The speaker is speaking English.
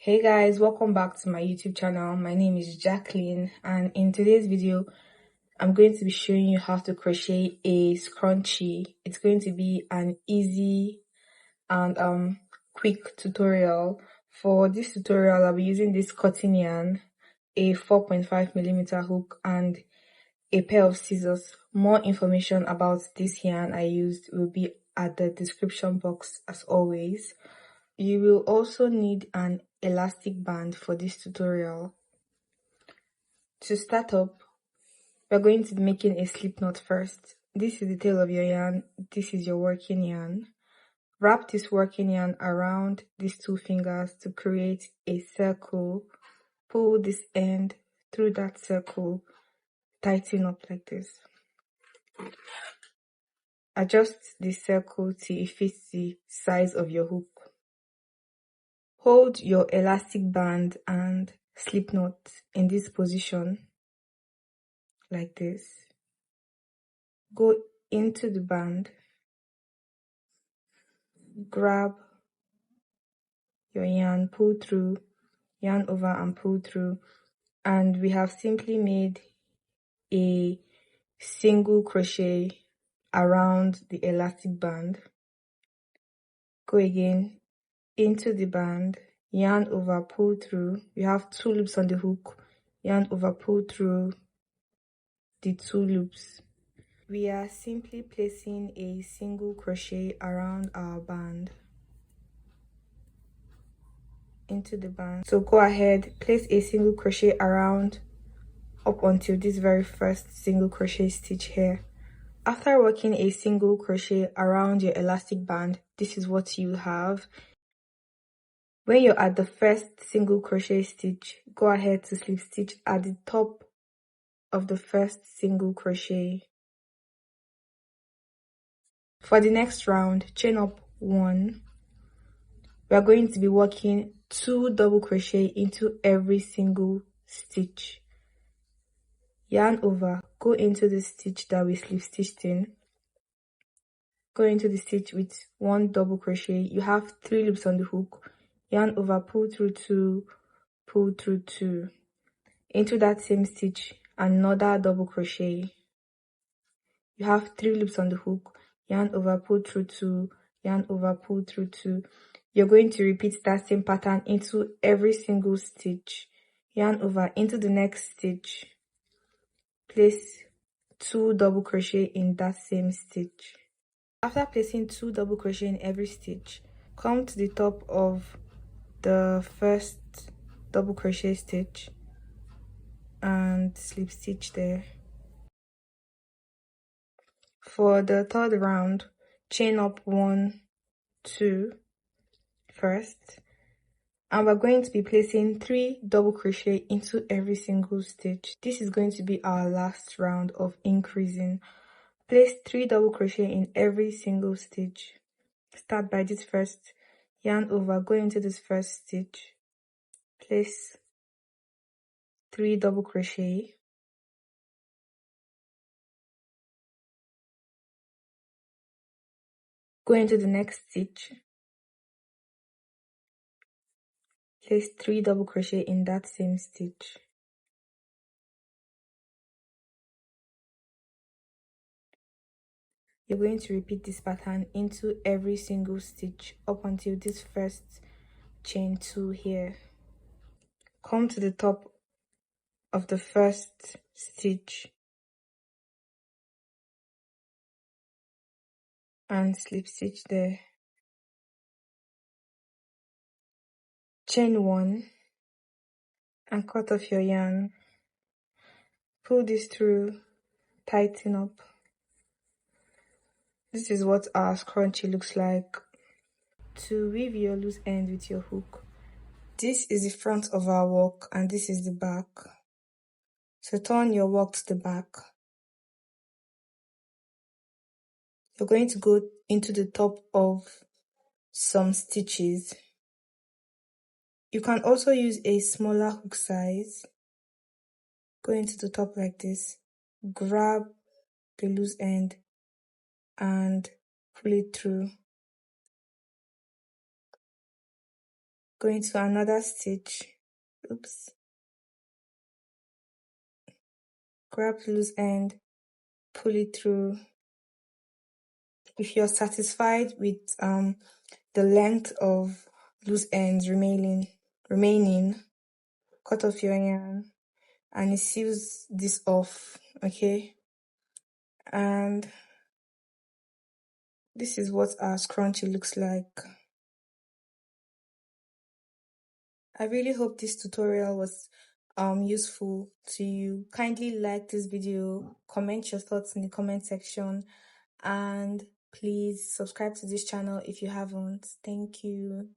Hey guys, welcome back to my YouTube channel. My name is Jacqueline, and in today's video I'm going to be showing you how to crochet a scrunchie. It's going to be an easy and quick tutorial. For this tutorial I'll be using this cotton yarn, a 4.5mm hook, and a pair of scissors. More information about this yarn I used will be at the description box as always. You will also need an elastic band for this tutorial. To start up, we're going to be making a slip knot first. This is the tail of your yarn, this is your working yarn. Wrap this working yarn around these two fingers to create a circle. Pull this end through that circle, tighten up like this. Adjust the circle till it fits the size of your hook. Hold your elastic band and slip knot in this position, like this. Go into the band, grab your yarn, pull through, yarn over and pull through, and we have simply made a single crochet around the elastic band. Go again into the band, yarn over, pull through. You have 2 loops on the hook, yarn over, pull through the 2 loops. We are simply placing a single crochet around our band into the band. So go ahead, place a single crochet around up until this very first single crochet stitch here. After working a single crochet around your elastic band, this is what you have. When you're at the first single crochet stitch, go ahead to slip stitch at the top of the first single crochet. For the next round, chain up 1. We are going to be working 2 double crochet into every single stitch. Yarn over, go into the stitch that we slip stitched in. Go into the stitch with 1 double crochet. You have 3 loops on the hook. Yarn over, pull through 2, pull through 2. Into that same stitch, another double crochet. You have 3 loops on the hook. Yarn over, pull through 2, yarn over, pull through 2. You're going to repeat that same pattern into every single stitch. Yarn over into the next stitch. Place 2 double crochet in that same stitch. After placing 2 double crochet in every stitch, come to the top of the first double crochet stitch and slip stitch there. For the third round, chain up 1, 2 first, and we're going to be placing 3 double crochet into every single stitch. This is going to be our last round of increasing. Place 3 double crochet in every single stitch. Start by this first, yarn over, go into this first stitch, place 3 double crochet, go into the next stitch, place 3 double crochet in that same stitch. You're going to repeat this pattern into every single stitch up until this first chain 2 here. Come to the top of the first stitch and slip stitch there. Chain 1 and cut off your yarn. Pull this through, tighten up. This is what our scrunchie looks like. To weave your loose end with your hook, this is the front of our work and this is the back. So turn your work to the back. You're going to go into the top of some stitches. You can also use a smaller hook size. Go into the top like this, grab the loose end and pull it through. go into another stitch. Oops. Grab loose end, pull it through. If you're satisfied with the length of loose ends remaining, cut off your yarn and it seals this off, okay? And this is what our scrunchie looks like. I really hope this tutorial was useful to you. Kindly like this video, comment your thoughts in the comment section, and please subscribe to this channel if you haven't. Thank you.